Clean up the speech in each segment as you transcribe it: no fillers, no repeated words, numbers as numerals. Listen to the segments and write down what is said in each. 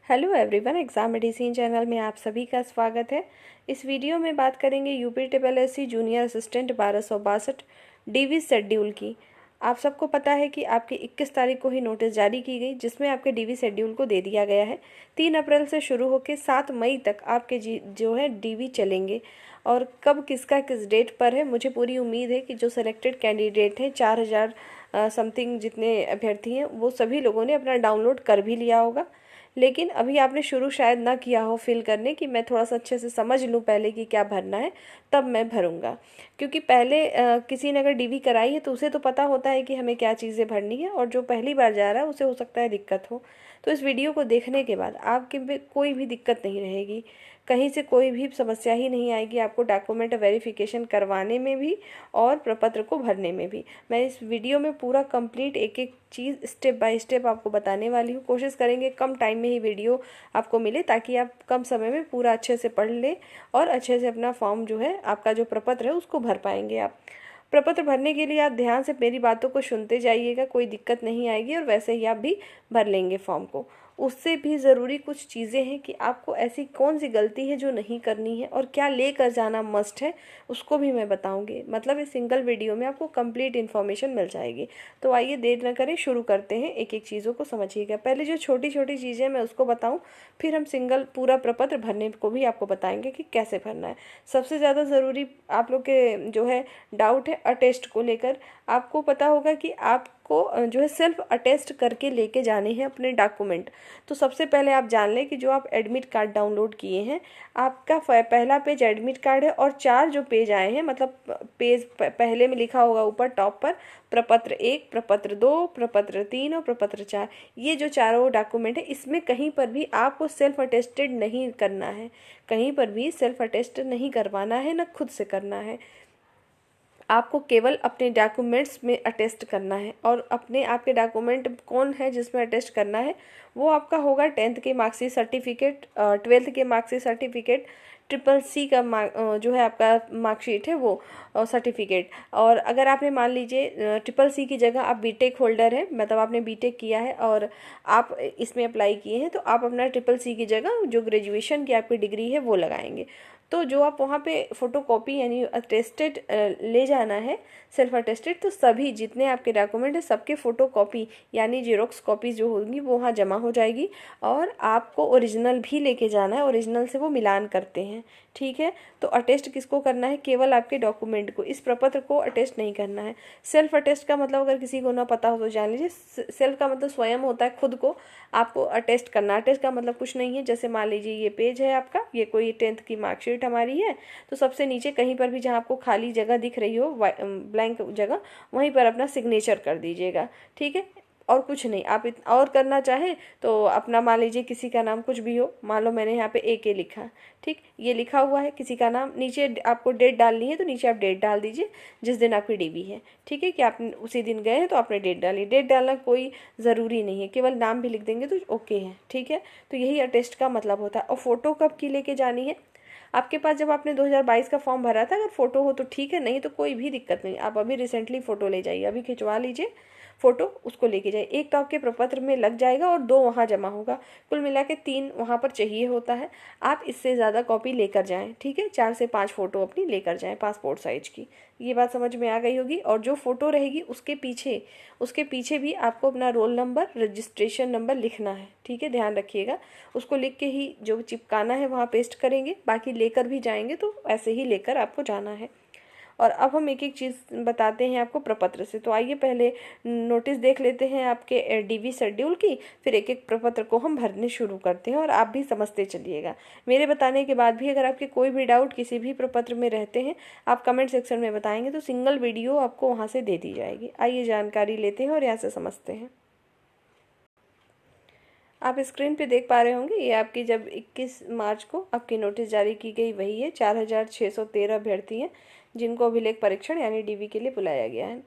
Hello everyone, exam medicine channel में आप सभी का स्वागत है। इस वीडियो में बात करेंगे UP triple SC junior assistant 1262 DV schedule की। आप सबको पता है कि आपकी 21 तारीख को ही नोटिस जारी की गई, जिसमें आपके डीवी शेड्यूल को दे दिया गया है। 3 अप्रैल से शुरू होकर 7 मई तक आपके जो है डीवी चलेंगे। और कब किसका किस डेट पर है, मुझे पूरी उम्मीद है कि जो सेलेक्टेड कैंडिडेट हैं 4000 समथिंग जितने अभ्यर्थी हैं, वो सभी लोगों ने अपना डाउनलोड कर भी लिया होगा। लेकिन अभी आपने शुरू शायद ना किया हो फिल करने की, मैं थोड़ा सा अच्छे से समझ लूँ पहले कि क्या भरना है, तब मैं भरूंगा। क्योंकि पहले किसी ने अगर डीवी कराई है तो उसे तो पता होता है कि हमें क्या चीज़ें भरनी है, और जो पहली बार जा रहा है उसे हो सकता है दिक्कत हो। तो इस वीडियो को देखने के बाद आपके में कोई भी दिक्कत नहीं रहेगी, कहीं से कोई भी समस्या ही नहीं आएगी आपको डॉक्यूमेंट वेरिफिकेशन करवाने में भी और प्रपत्र को भरने में भी। मैं इस वीडियो में पूरा कंप्लीट एक एक चीज़ स्टेप बाय स्टेप आपको बताने वाली हूँ। कोशिश करेंगे कम टाइम में ही वीडियो आपको मिले, ताकि आप कम समय में पूरा अच्छे से पढ़ लें और अच्छे से अपना फॉर्म जो है, आपका जो प्रपत्र है, उसको भर पाएंगे। आप प्रपत्र भरने के लिए आप ध्यान से मेरी बातों को सुनते जाइएगा, कोई दिक्कत नहीं आएगी और वैसे ही आप भी भर लेंगे फॉर्म को। उससे भी ज़रूरी कुछ चीज़ें हैं कि आपको ऐसी कौन सी गलती है जो नहीं करनी है और क्या लेकर जाना मस्ट है, उसको भी मैं बताऊंगी। मतलब इस सिंगल वीडियो में आपको कंप्लीट इन्फॉर्मेशन मिल जाएगी। तो आइए देर न करें, शुरू करते हैं। एक एक चीज़ों को समझिएगा। पहले जो छोटी छोटी चीज़ें मैं उसको बताऊँ, फिर हम सिंगल पूरा प्रपत्र भरने को भी आपको बताएंगे कि कैसे भरना है। सबसे ज़्यादा ज़रूरी आप लोग के जो है डाउट है अटेस्ट को लेकर। आपको पता होगा कि आपको जो है सेल्फ अटेस्ट करके लेके जाने हैं अपने डॉक्यूमेंट। तो सबसे पहले आप जान लें कि जो आप एडमिट कार्ड डाउनलोड किए हैं, आपका पहला पेज एडमिट कार्ड है और 4 जो पेज आए हैं, मतलब पेज पहले में लिखा होगा ऊपर टॉप पर प्रपत्र 1, प्रपत्र 2, प्रपत्र 3 और प्रपत्र 4। ये जो चारों डॉक्यूमेंट है, इसमें कहीं पर भी आपको सेल्फ अटेस्टेड नहीं करना है, कहीं पर भी सेल्फ अटेस्ट नहीं करवाना है, ना खुद से करना है। आपको केवल अपने डॉक्यूमेंट्स में अटेस्ट करना है। और अपने आपके डॉक्यूमेंट कौन है जिसमें अटेस्ट करना है, वो आपका होगा 10th के मार्क्सिट सर्टिफिकेट, 12th के मार्क्सिट सर्टिफिकेट, ट्रिपल सी का जो है आपका मार्कशीट है वो सर्टिफिकेट। और अगर आपने मान लीजिए ट्रिपल सी की जगह आप बीटेक होल्डर हैं, मतलब आपने बीटेक किया है और आप इसमें अप्लाई किए हैं, तो आप अपना ट्रिपल सी की जगह जो ग्रेजुएशन की आपकी डिग्री है वो लगाएंगे। तो जो आप वहाँ पे फोटोकॉपी यानी अटेस्टेड ले जाना है, सेल्फ अटेस्टेड, तो सभी जितने आपके डॉक्यूमेंट है सबके फ़ोटोकॉपी यानी जेरोक्स कॉपी जो होंगी वो वहाँ जमा हो जाएगी। और आपको ओरिजिनल भी लेके जाना है, ओरिजिनल से वो मिलान करते हैं, ठीक है। तो अटेस्ट किसको करना है? केवल आपके डॉक्यूमेंट को, इस प्रपत्र को अटेस्ट नहीं करना है। सेल्फ अटेस्ट का मतलब अगर किसी को ना पता हो तो जान लीजिए, सेल्फ का मतलब स्वयं होता है, खुद को आपको अटेस्ट करना। अटेस्ट का मतलब कुछ नहीं है, जैसे मान लीजिए ये पेज है आपका, ये कोई 10th की मार्कशीट हमारी है, तो सबसे नीचे कहीं पर भी जहाँ आपको खाली जगह दिख रही हो, ब्लैंक जगह, वहीं पर अपना सिग्नेचर कर दीजिएगा, ठीक है। और कुछ नहीं। आप और करना चाहें तो अपना मान लीजिए किसी का नाम कुछ भी हो, मान लो मैंने यहाँ पे AK लिखा, ठीक, ये लिखा हुआ है किसी का नाम, नीचे आपको डेट डालनी है तो नीचे आप डेट डाल दीजिए जिस दिन आपकी डीवी है, ठीक है, कि आप उसी दिन गए हैं तो आपने डेट डाली। डेट डालना कोई ज़रूरी नहीं है, केवल नाम भी लिख देंगे तो ओके है, ठीक है। तो यही अटेस्ट का मतलब होता है। और फोटो कब की लेके जानी है? आपके पास जब आपने 2022 का फॉर्म भरा था, अगर फोटो हो तो ठीक है, नहीं तो कोई भी दिक्कत नहीं। आप अभी रिसेंटली फ़ोटो ले जाइए, अभी खिंचवा लीजिए फ़ोटो, उसको लेके जाइए। एक तो आपके प्रपत्र में लग जाएगा और 2 वहाँ जमा होगा, कुल मिला के 3 वहाँ पर चाहिए होता है। आप इससे ज़्यादा कॉपी लेकर जाएँ, ठीक है, 4 से 5 फ़ोटो अपनी लेकर जाएँ पासपोर्ट साइज की। ये बात समझ में आ गई होगी। और जो फ़ोटो रहेगी उसके पीछे भी आपको अपना रोल नंबर, रजिस्ट्रेशन नंबर लिखना है, ठीक है, ध्यान रखिएगा। उसको लिख के ही जो चिपकाना है वहाँ पेस्ट करेंगे, बाकी लेकर भी जाएंगे तो ऐसे ही लेकर आपको जाना है। और अब हम एक एक चीज़ बताते हैं आपको प्रपत्र से। तो आइए पहले नोटिस देख लेते हैं आपके डीवी शेड्यूल की, फिर एक एक प्रपत्र को हम भरने शुरू करते हैं और आप भी समझते चलिएगा। मेरे बताने के बाद भी अगर आपके कोई भी डाउट किसी भी प्रपत्र में रहते हैं, आप कमेंट सेक्शन में बताएंगे तो सिंगल वीडियो आपको वहाँ से दे दी जाएगी। आइए जानकारी लेते हैं और यहाँ से समझते हैं। आप स्क्रीन पे देख पा रहे होंगे, ये आपकी जब 21 मार्च को आपकी नोटिस जारी की गई वही है। 4613 अभ्यर्थी हैं जिनको अभिलेख परीक्षण यानी डीवी के लिए बुलाया गया है,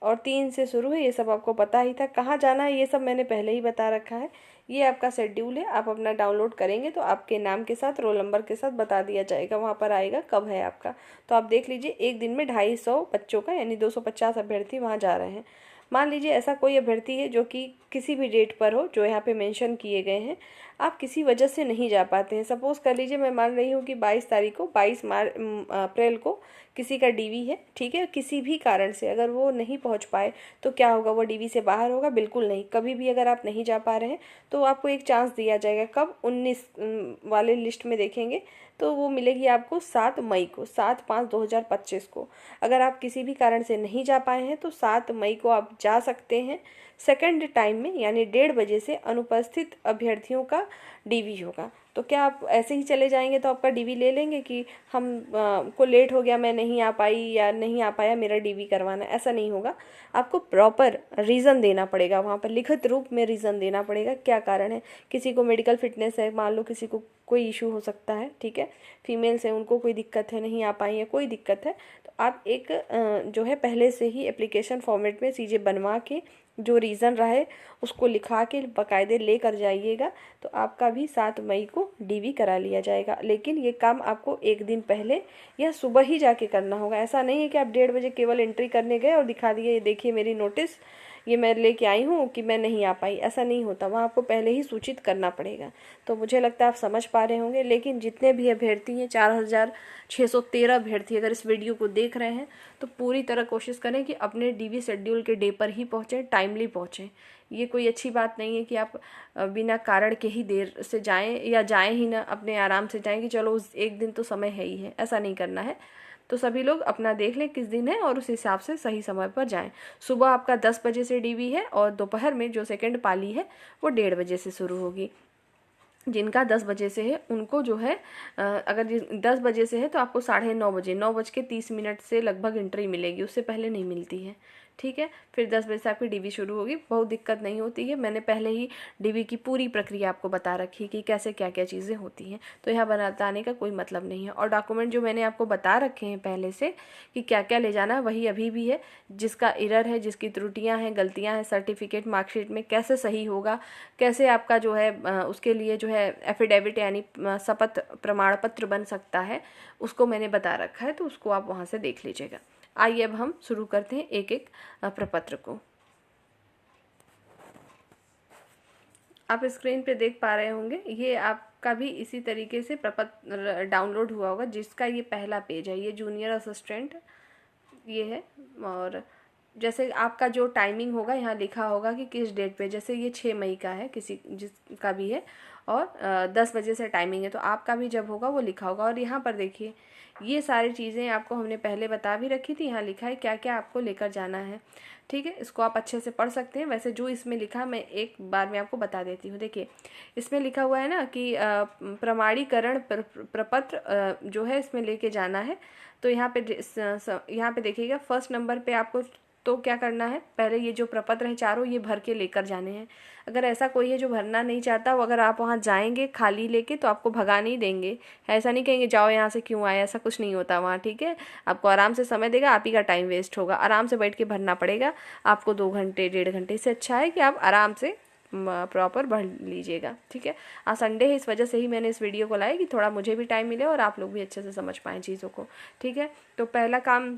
और 3 से शुरू है। ये सब आपको पता ही था। कहाँ जाना है ये सब मैंने पहले ही बता रखा है। ये आपका शेड्यूल है, आप अपना डाउनलोड करेंगे तो आपके नाम के साथ, रोल नंबर के साथ बता दिया जाएगा, वहाँ पर आएगा कब है आपका। तो आप देख लीजिए, एक दिन में 250 बच्चों का यानी 250 अभ्यर्थी वहाँ जा रहे हैं। मान लीजिए ऐसा कोई अभ्यर्थी है जो कि किसी भी डेट पर हो जो यहाँ पे मेंशन किए गए हैं, आप किसी वजह से नहीं जा पाते हैं। सपोज कर लीजिए मैं मान रही हूँ कि 22 तारीख को 22 अप्रैल को किसी का डीवी है, ठीक है, किसी भी कारण से अगर वो नहीं पहुँच पाए तो क्या होगा, वो डीवी से बाहर होगा? बिल्कुल नहीं। कभी भी अगर आप नहीं जा पा रहे हैं तो आपको एक चांस दिया जाएगा। कब? 19 वाले लिस्ट में देखेंगे तो वो मिलेगी आपको 7 मई को, 7/5/2025 को। अगर आप किसी भी कारण से नहीं जा पाए हैं तो 7 मई को आप जा सकते हैं। सेकंड टाइम में यानी 1:30 बजे से अनुपस्थित अभ्यर्थियों का डीवी होगा। तो क्या आप ऐसे ही चले जाएंगे तो आपका डीवी ले लेंगे कि हम को लेट हो गया, मैं नहीं आ पाई या नहीं आ पाया, मेरा डीवी करवाना? ऐसा नहीं होगा। आपको प्रॉपर रीज़न देना पड़ेगा, वहाँ पर लिखित रूप में रीज़न देना पड़ेगा क्या कारण है। किसी को मेडिकल फिटनेस है, मान लो किसी को कोई इशू हो सकता है, ठीक है, फीमेल्स हैं उनको कोई दिक्कत है, नहीं आ पाई है, कोई दिक्कत है, तो आप एक जो है पहले से ही एप्लीकेशन फॉर्मेट में चीज़ें बनवा के जो रीज़न रहे उसको लिखा के बाकायदे लेकर जाइएगा, तो आपका भी 7 मई को डीवी करा लिया जाएगा। लेकिन ये काम आपको एक दिन पहले या सुबह ही जाके करना होगा। ऐसा नहीं है कि आप 1:30 बजे केवल एंट्री करने गए और दिखा दिए, ये देखिए मेरी नोटिस, ये मैं लेके आई हूँ कि मैं नहीं आ पाई। ऐसा नहीं होता, वहाँ आपको पहले ही सूचित करना पड़ेगा। तो मुझे लगता है आप समझ पा रहे होंगे। लेकिन जितने भी अभ्यर्थी हैं, 4613 अभ्यर्थी अगर इस वीडियो को देख रहे हैं तो पूरी तरह कोशिश करें कि अपने डीवी शेड्यूल के डे पर ही पहुँचें, टाइमली पहुँचें। ये कोई अच्छी बात नहीं है कि आप बिना कारण के ही देर से जाएं या जाएं ही ना, अपने आराम से जाएं कि चलो उस एक दिन तो समय है ही है। ऐसा नहीं करना है। तो सभी लोग अपना देख लें किस दिन है और उस हिसाब से सही समय पर जाएं। सुबह आपका 10 बजे से डीवी है और दोपहर में जो सेकंड पाली है वो 1:30 बजे से शुरू होगी। जिनका 10 बजे से है उनको जो है अगर 10 बजे से है तो आपको 9:30 बजे 9:30 से लगभग एंट्री मिलेगी, उससे पहले नहीं मिलती है, ठीक है। फिर 10 बजे से आपकी डीवी शुरू होगी, बहुत दिक्कत नहीं होती है। मैंने पहले ही डीवी की पूरी प्रक्रिया आपको बता रखी है कि कैसे क्या क्या चीज़ें होती हैं, तो यहाँ बताने का कोई मतलब नहीं है। और डॉक्यूमेंट जो मैंने आपको बता रखे हैं पहले से कि क्या क्या ले जाना है वही अभी भी है। जिसका एरर है, जिसकी त्रुटियाँ हैं, गलतियाँ हैं, सर्टिफिकेट मार्कशीट में कैसे सही होगा, कैसे आपका जो है उसके लिए जो है एफिडेविट यानी शपथ प्रमाण पत्र बन सकता है, उसको मैंने बता रखा है, तो उसको आप वहाँ से देख लीजिएगा। आइए अब हम शुरू करते हैं एक एक प्रपत्र को। आप स्क्रीन पे देख पा रहे होंगे, ये आपका भी इसी तरीके से प्रपत्र डाउनलोड हुआ होगा, जिसका ये पहला पेज है, ये जूनियर असिस्टेंट ये है। और जैसे आपका जो टाइमिंग होगा यहाँ लिखा होगा कि किस डेट पे, जैसे ये 6 मई का है किसी जिसका भी है और 10 बजे से टाइमिंग है, तो आपका भी जब होगा वो लिखा होगा। और यहाँ पर देखिए ये सारी चीज़ें आपको हमने पहले बता भी रखी थी, यहाँ लिखा है क्या क्या आपको लेकर जाना है, ठीक है। इसको आप अच्छे से पढ़ सकते हैं। वैसे जो इसमें लिखा मैं एक बार में आपको बता देती हूँ। देखिए इसमें लिखा हुआ है ना कि प्रमाणीकरण प्रपत्र जो है इसमें लेके जाना है। तो यहाँ पे देखिएगा फर्स्ट नंबर पे आपको तो क्या करना है, पहले ये जो प्रपत्र है चारों ये भर के लेकर जाने हैं। अगर ऐसा कोई है जो भरना नहीं चाहता, वो अगर आप वहाँ जाएंगे खाली लेके तो आपको भगा नहीं देंगे। ऐसा नहीं कहेंगे जाओ यहाँ से क्यों आए, ऐसा कुछ नहीं होता वहाँ, ठीक है। आपको आराम से समय देगा, आप ही का टाइम वेस्ट होगा, आराम से बैठ के भरना पड़ेगा आपको। 2 घंटे 1.5 घंटे से अच्छा है कि आप आराम से प्रॉपर भर लीजिएगा, ठीक है। आज संडे है, इस वजह से ही मैंने इस वीडियो को लाया कि थोड़ा मुझे भी टाइम मिले और आप लोग भी अच्छे से समझ पाएँ चीज़ों को, ठीक है। तो पहला काम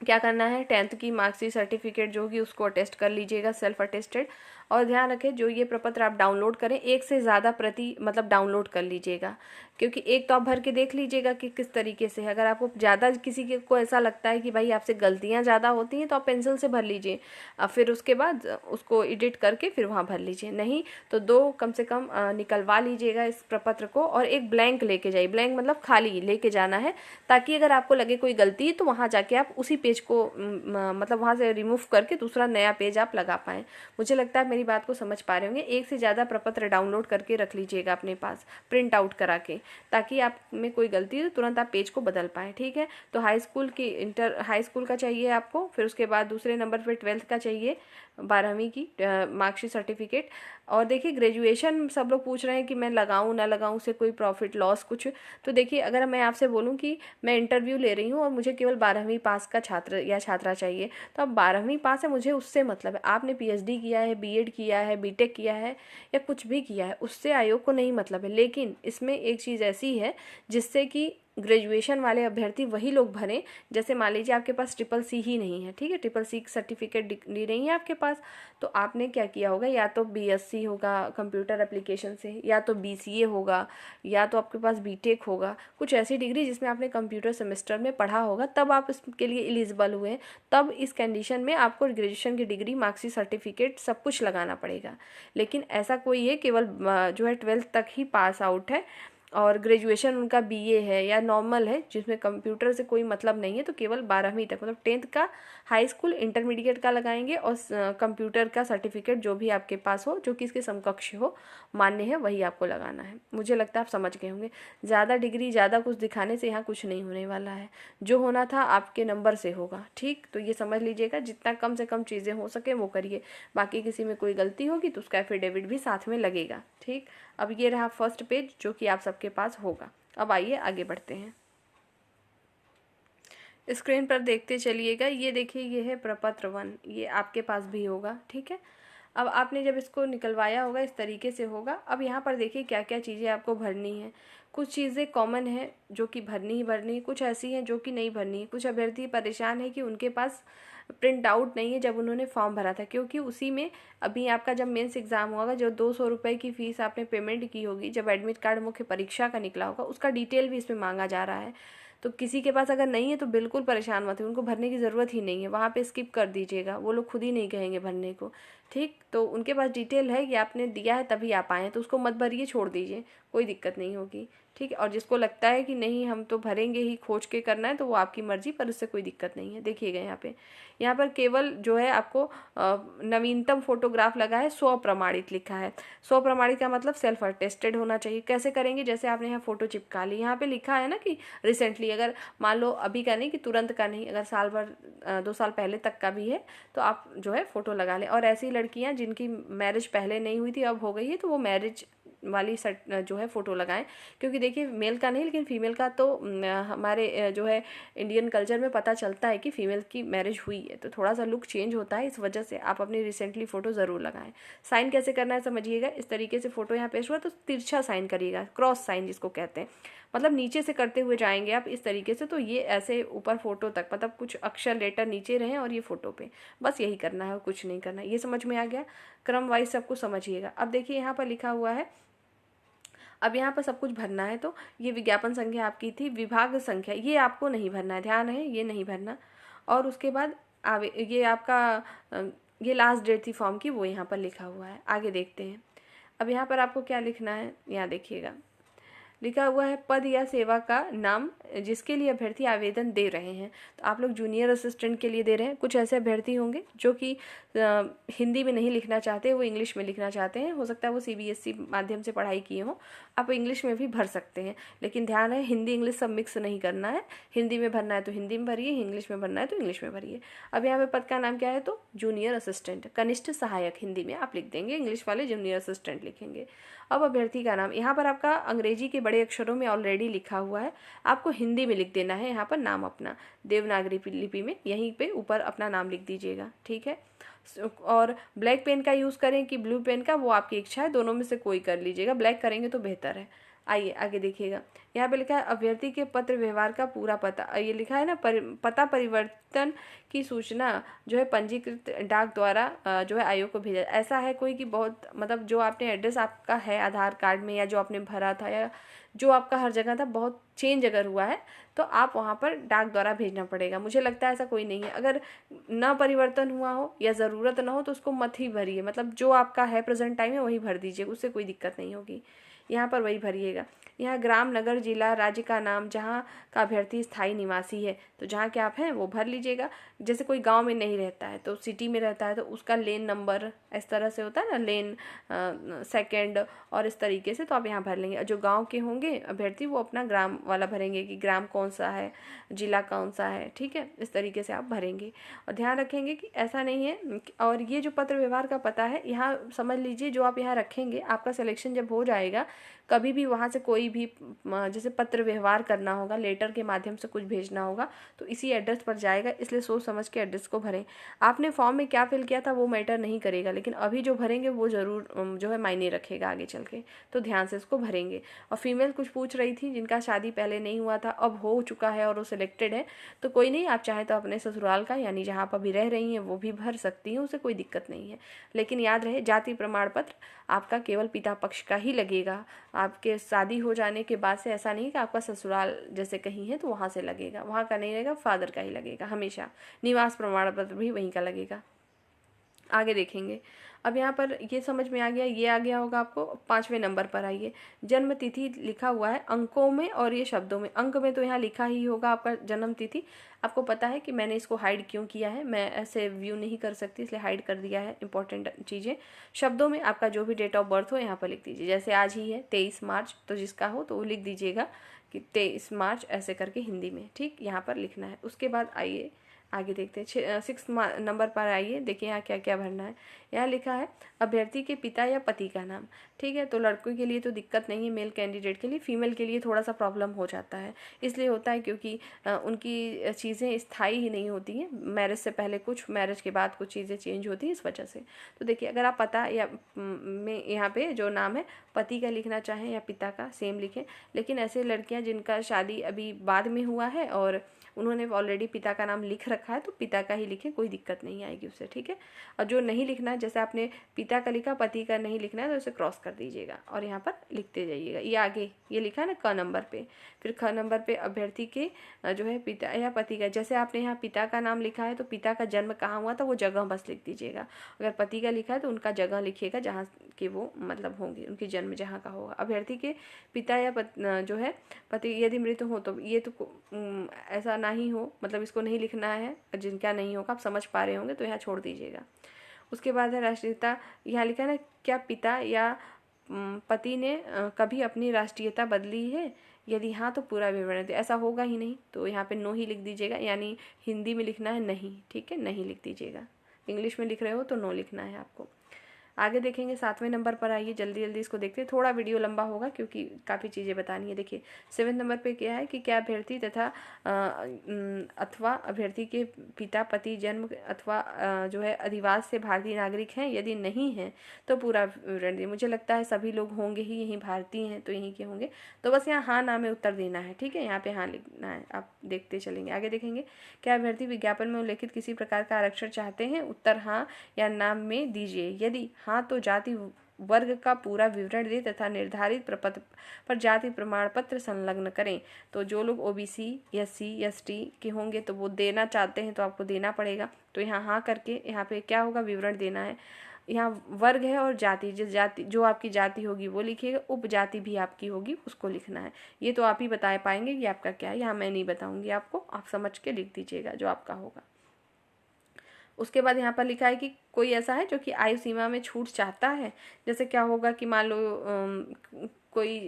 क्या करना है, 10th की मार्कशीट सर्टिफिकेट जो होगी उसको अटेस्ट कर लीजिएगा, सेल्फ अटेस्टेड। और ध्यान रखें जो ये प्रपत्र आप डाउनलोड करें, एक से ज़्यादा प्रति मतलब डाउनलोड कर लीजिएगा, क्योंकि एक तो आप भर के देख लीजिएगा कि किस तरीके से है। अगर आपको ज़्यादा किसी के को ऐसा लगता है कि भाई आपसे गलतियाँ ज़्यादा होती हैं तो आप पेंसिल से भर लीजिए, फिर उसके बाद उसको एडिट करके फिर वहाँ भर लीजिए। नहीं तो 2 कम से कम निकलवा लीजिएगा इस प्रपत्र को, और एक ब्लैंक लेके जाइए। ब्लैंक मतलब खाली लेके जाना है, ताकि अगर आपको लगे कोई गलती है तो वहाँ जाके आप उसी पेज को मतलब वहाँ से रिमूव करके दूसरा नया पेज आप लगा पाएँ। मुझे लगता है मेरी बात को समझ पा रहे होंगे। एक से ज़्यादा प्रपत्र डाउनलोड करके रख लीजिएगा अपने पास, प्रिंट आउट करा के, ताकि आप में कोई गलती है तो तुरंत आप पेज को बदल पाएँ, ठीक है। तो हाई स्कूल का चाहिए आपको, फिर उसके बाद दूसरे नंबर पर 12th का चाहिए, 12वीं की मार्कशीट सर्टिफिकेट। और देखिए ग्रेजुएशन सब लोग पूछ रहे हैं कि मैं लगाऊं ना लगाऊं, उससे कोई प्रॉफिट लॉस कुछ। तो देखिए अगर मैं आपसे बोलूं कि मैं इंटरव्यू ले रही हूं और मुझे केवल 12वीं पास का छात्र या छात्रा चाहिए, तो अब 12वीं पास है, मुझे उससे मतलब है। आपने PhD किया है, B.Ed किया है, B.Tech किया है या कुछ भी किया है, उससे आयोग को नहीं मतलब है। लेकिन इसमें एक चीज़ ऐसी है जिससे कि ग्रेजुएशन वाले अभ्यर्थी वही लोग भरें, जैसे मान लीजिए आपके पास CCC ही नहीं है, ठीक है, CCC सर्टिफिकेट डिग्री नहीं है आपके पास, तो आपने क्या किया होगा, या तो BSc होगा कंप्यूटर एप्लीकेशन से, या तो BCA होगा, या तो आपके पास BTech होगा, कुछ ऐसी डिग्री जिसमें आपने कंप्यूटर सेमेस्टर में पढ़ा होगा, तब आप इसके लिए एलिजिबल हुए हैं। तब इस कंडीशन में आपको ग्रेजुएशन की डिग्री, मार्कशीट, सर्टिफिकेट सब कुछ लगाना पड़ेगा। लेकिन ऐसा कोई है केवल जो है 12th तक ही पास आउट है और ग्रेजुएशन उनका BA है या नॉर्मल है जिसमें कंप्यूटर से कोई मतलब नहीं है, तो केवल 12वीं तक, मतलब 10th का, हाई स्कूल इंटरमीडिएट का लगाएंगे और कंप्यूटर का सर्टिफिकेट जो भी आपके पास हो, जो कि इसके समकक्ष हो, मान्य है, वही आपको लगाना है। मुझे लगता है आप समझ गए होंगे। ज़्यादा डिग्री, ज़्यादा कुछ दिखाने से यहाँ कुछ नहीं होने वाला है। जो होना था आपके नंबर से होगा, ठीक, तो ये समझ लीजिएगा। जितना कम से कम चीज़ें हो सके वो करिए। बाकी किसी में कोई गलती होगी तो उसका एफिडेविट भी साथ में लगेगा, ठीक। अब ये रहा फर्स्ट पेज जो कि आप सबके पास होगा। अब आइए आगे बढ़ते हैं। स्क्रीन पर देखते चलिएगा। ये देखिए, ये है प्रपत्र 1, ये आपके पास भी होगा, ठीक है। अब आपने जब इसको निकलवाया होगा इस तरीके से होगा। अब यहाँ पर देखिए क्या क्या चीज़ें आपको भरनी है। कुछ चीज़ें कॉमन है जो कि भरनी ही भरनी है, कुछ ऐसी हैं जो कि नहीं भरनी है। कुछ अभ्यर्थी परेशान है कि उनके पास प्रिंट आउट नहीं है जब उन्होंने फॉर्म भरा था, क्योंकि उसी में अभी आपका जब मेंस एग्ज़ाम होगा, जो 200 रुपये की फ़ीस आपने पेमेंट की होगी, जब एडमिट कार्ड मुख्य परीक्षा का निकला होगा, उसका डिटेल भी इसमें मांगा जा रहा है। तो किसी के पास अगर नहीं है तो बिल्कुल परेशान मत हो, उनको भरने की ज़रूरत ही नहीं है, वहाँ पे स्किप कर दीजिएगा, वो लोग खुद ही नहीं कहेंगे भरने को, ठीक। तो उनके पास डिटेल है कि आपने दिया है तभी आप आए हैं, तो उसको मत भरिए, छोड़ दीजिए, कोई दिक्कत नहीं होगी, ठीक है। और जिसको लगता है कि नहीं हम तो भरेंगे ही, खोज के करना है, तो वो आपकी मर्जी, पर उससे कोई दिक्कत नहीं है। देखिएगा यहाँ पर केवल जो है आपको नवीनतम फोटोग्राफ लगा है, स्वप्रमाणित लिखा है। स्वप्रमाणित का मतलब सेल्फ अटेस्टेड होना चाहिए। कैसे करेंगे, जैसे आपने यहाँ फोटो चिपका ली, यहाँ पे लिखा है ना कि रिसेंटली, अगर मान लो अभी का नहीं कि तुरंत का नहीं, अगर साल भर 2 साल पहले तक का भी है तो आप जो है फोटो लगा लें। और ऐसी लड़कियां जिनकी मैरिज पहले नहीं हुई थी अब हो गई है, तो वो मैरिज वाली जो है फ़ोटो लगाएं, क्योंकि देखिए मेल का नहीं लेकिन फीमेल का तो हमारे जो है इंडियन कल्चर में पता चलता है कि फीमेल की मैरिज हुई है, तो थोड़ा सा लुक चेंज होता है, इस वजह से आप अपनी रिसेंटली फ़ोटो ज़रूर लगाएं। साइन कैसे करना है समझिएगा। इस तरीके से फ़ोटो यहाँ पेश हुआ तो तिरछा साइन करिएगा, क्रॉस साइन जिसको कहते हैं, मतलब नीचे से करते हुए जाएंगे आप इस तरीके से, तो ये ऐसे ऊपर फोटो तक, मतलब कुछ अक्षर लेटर नीचे रहें और ये फोटो पे, बस यही करना है और कुछ नहीं करना है। ये समझ में आ गया, क्रम वाइज सबको समझिएगा। अब देखिए यहाँ पर लिखा हुआ है, अब यहाँ पर सब कुछ भरना है। तो ये विज्ञापन संख्या आपकी थी, विभाग संख्या ये आपको नहीं भरना है, ध्यान है, ये नहीं भरना। और उसके बाद ये आपका ये लास्ट डेट थी फॉर्म की, वो यहाँ पर लिखा हुआ है। आगे देखते हैं। अब यहाँ पर आपको क्या लिखना है, यहाँ देखिएगा, लिखा हुआ है पद या सेवा का नाम जिसके लिए अभ्यर्थी आवेदन दे रहे हैं। तो आप लोग जूनियर असिस्टेंट के लिए दे रहे हैं। कुछ ऐसे अभ्यर्थी होंगे जो कि हिंदी में नहीं लिखना चाहते, वो इंग्लिश में लिखना चाहते हैं। हो सकता है वो CBSE माध्यम से पढ़ाई किए हों, आप इंग्लिश में भी भर सकते हैं, लेकिन ध्यान है हिंदी इंग्लिश सब मिक्स नहीं करना है। हिंदी में भरना है तो हिंदी में भरिए, इंग्लिश में भरना है तो इंग्लिश में भरिए। अब यहाँ पे पद का नाम क्या है, तो जूनियर असिस्टेंट, कनिष्ठ सहायक हिंदी में आप लिख देंगे, इंग्लिश वाले जूनियर असिस्टेंट लिखेंगे। अब अभ्यर्थी का नाम यहाँ पर आपका अंग्रेजी के बड़े अक्षरों में ऑलरेडी लिखा हुआ है, आपको हिंदी में लिख देना है। यहाँ पर नाम अपना देवनागरी लिपि में यहीं पे ऊपर अपना नाम लिख दीजिएगा, ठीक है। और ब्लैक पेन का यूज़ करें कि ब्लू पेन का, वो आपकी इच्छा है, दोनों में से कोई कर लीजिएगा, ब्लैक करेंगे तो बेहतर है। आइए आगे देखिएगा, यहाँ पे लिखा है अभ्यर्थी के पत्र व्यवहार का पूरा पता। ये लिखा है ना, पता परिवर्तन की सूचना जो है पंजीकृत डाक द्वारा जो है आयोग को भेजा। ऐसा है कोई कि बहुत, मतलब जो आपने एड्रेस आपका है आधार कार्ड में, या जो आपने भरा था, या जो आपका हर जगह था, बहुत चेंज अगर हुआ है तो आप वहाँ पर डाक द्वारा भेजना पड़ेगा। मुझे लगता है ऐसा कोई नहीं है। अगर ना परिवर्तन हुआ हो या ज़रूरत ना हो तो उसको मत ही भरिए, मतलब जो आपका है प्रेजेंट टाइम में वही भर दीजिए, उससे कोई दिक्कत नहीं होगी। यहाँ पर वही भरिएगा। यहाँ ग्राम, नगर, जिला, राज्य का नाम जहाँ का अभ्यर्थी स्थायी निवासी है, तो जहाँ के आप हैं वो भर लीजिएगा। जैसे कोई गांव में नहीं रहता है तो सिटी में रहता है तो उसका लेन नंबर, इस तरह से होता है ना, लेन सेकंड और इस तरीके से, तो आप यहाँ भर लेंगे। और जो गांव के होंगे अभ्यर्थी वो अपना ग्राम वाला भरेंगे कि ग्राम कौन सा है, जिला कौन सा है, ठीक है, इस तरीके से आप भरेंगे। और ध्यान रखेंगे कि ऐसा नहीं है। और ये जो पत्र व्यवहार का पता है, यहाँ समझ लीजिए जो आप यहाँ रखेंगे, आपका सिलेक्शन जब हो जाएगा, कभी भी वहाँ से कोई भी जैसे पत्र व्यवहार करना होगा, लेटर के माध्यम से कुछ भेजना होगा, तो इसी एड्रेस पर जाएगा, इसलिए सोच समझ के एड्रेस को भरें। आपने फॉर्म में क्या फिल किया था वो मैटर नहीं करेगा, लेकिन अभी जो भरेंगे वो ज़रूर जो है मायने रखेगा आगे चल के, तो ध्यान से इसको भरेंगे। और फीमेल कुछ पूछ रही थी जिनका शादी पहले नहीं हुआ था, अब हो चुका है और वो सिलेक्टेड है, तो कोई नहीं, आप चाहें तो अपने ससुराल का यानी जहाँ आप अभी रह रही हैं वो भी भर सकती हैं, उसे कोई दिक्कत नहीं है। लेकिन याद रहे जाति प्रमाण पत्र आपका केवल पिता पक्ष का ही लगेगा। आपके शादी हो जाने के बाद से ऐसा नहीं कि आपका ससुराल जैसे कहीं है तो वहाँ से लगेगा, वहाँ का नहीं लगेगा, फादर का ही लगेगा हमेशा। निवास प्रमाण पत्र भी वहीं का लगेगा। आगे देखेंगे। अब यहाँ पर ये समझ में आ गया, ये आ गया होगा आपको। 5वें नंबर पर आइए, जन्म तिथि लिखा हुआ है अंकों में और ये शब्दों में। अंक में तो यहाँ लिखा ही होगा आपका जन्म तिथि। आपको पता है कि मैंने इसको हाइड क्यों किया है, मैं ऐसे व्यू नहीं कर सकती इसलिए हाइड कर दिया है इंपॉर्टेंट चीज़ें। शब्दों में आपका जो भी डेट ऑफ बर्थ हो यहाँ पर लिख दीजिए। जैसे आज ही है 23 मार्च, तो जिसका हो तो वो लिख दीजिएगा कि 23 मार्च ऐसे करके हिंदी में, ठीक, यहाँ पर लिखना है। उसके बाद आइए आगे देखते हैं। 6 नंबर पर आइए, देखिए यहाँ क्या क्या भरना है। यहाँ लिखा है अभ्यर्थी के पिता या पति का नाम, ठीक है। तो लड़कों के लिए तो दिक्कत नहीं है, मेल कैंडिडेट के लिए। फीमेल के लिए थोड़ा सा प्रॉब्लम हो जाता है, इसलिए होता है क्योंकि उनकी चीज़ें स्थायी ही नहीं होती हैं। मैरिज से पहले कुछ, मैरिज के बाद कुछ चीज़ें चेंज होती हैं, इस वजह से। तो देखिए, अगर आप पता या में यहाँ पे जो नाम है पति का लिखना चाहें या पिता का, सेम लिखें। लेकिन ऐसे लड़कियाँ जिनका शादी अभी बाद में हुआ है और उन्होंने ऑलरेडी पिता का नाम लिख रखा है तो पिता का ही लिखें, कोई दिक्कत नहीं आएगी उससे, ठीक है। और जो नहीं लिखना है, जैसे आपने पिता का लिखा पति का नहीं लिखना है तो उसे क्रॉस कर दीजिएगा और यहाँ पर लिखते जाइएगा। ये आगे ये लिखा है ना क नंबर पे, फिर ख नंबर पे अभ्यर्थी के जो है पिता या पति का। जैसे आपने यहाँ पिता का नाम लिखा है तो पिता का जन्म कहाँ हुआ था वो जगह बस लिख दीजिएगा। अगर पति का लिखा है तो उनका जगह लिखिएगा जहाँ के वो मतलब होंगे, उनकी जन्म जहाँ का होगा। अभ्यर्थी के पिता या जो है पति यदि मृत हो तो ये तो ऐसा ना ही हो, मतलब इसको नहीं लिखना है, जिनका नहीं होगा आप समझ पा रहे होंगे तो यहाँ छोड़ दीजिएगा। उसके बाद है राष्ट्रीयता। यहाँ लिखा है ना, क्या पिता या पति ने कभी अपनी राष्ट्रीयता बदली है, यदि हाँ तो पूरा विवरण दे। ऐसा होगा ही नहीं तो यहाँ पे नो ही लिख दीजिएगा, यानी हिंदी में लिखना है नहीं, ठीक है, नहीं लिख दीजिएगा। इंग्लिश में लिख रहे हो तो नो लिखना है आपको। आगे देखेंगे 7वें नंबर पर आइए, जल्दी जल्दी इसको देखते हैं, थोड़ा वीडियो लंबा होगा क्योंकि काफ़ी चीज़ें बतानी है। देखिए 7वें नंबर पे क्या है कि क्या अभ्यर्थी तथा अथवा अभ्यर्थी के पिता पति जन्म अथवा जो है अधिवास से भारतीय नागरिक हैं, यदि नहीं हैं तो पूरा विवरण दिए। मुझे लगता है सभी लोग होंगे ही, यहीं भारतीय हैं तो यहीं के होंगे, तो बस यहाँ हाँ ना में उत्तर देना है, ठीक है। यहाँ पे हाँ लिखना है, आप देखते चलेंगे। आगे देखेंगे, क्या अभ्यर्थी विज्ञापन में उल्लेखित किसी प्रकार का आरक्षण चाहते हैं, उत्तर हाँ या नाम में दीजिए। यदि हाँ तो जाति वर्ग का पूरा विवरण दे तथा निर्धारित प्रपत्र पर जाति प्रमाण पत्र संलग्न करें। तो जो लोग ओबीसी एससी एसटी के होंगे तो वो देना चाहते हैं तो आपको देना पड़ेगा। तो यहाँ हाँ करके यहाँ पे क्या होगा, विवरण देना है। यहाँ वर्ग है और जाति, जिस जाति जो आपकी जाति होगी वो लिखिएगा, उपजाति भी आपकी होगी उसको लिखना है। ये तो आप ही बता पाएंगे कि आपका क्या है, यहाँ मैं नहीं बताऊंगी आपको, आप समझ के लिख दीजिएगा जो आपका होगा। उसके बाद यहाँ पर लिखा है कि कोई ऐसा है जो कि आयु सीमा में छूट चाहता है। जैसे क्या होगा कि मान लो कोई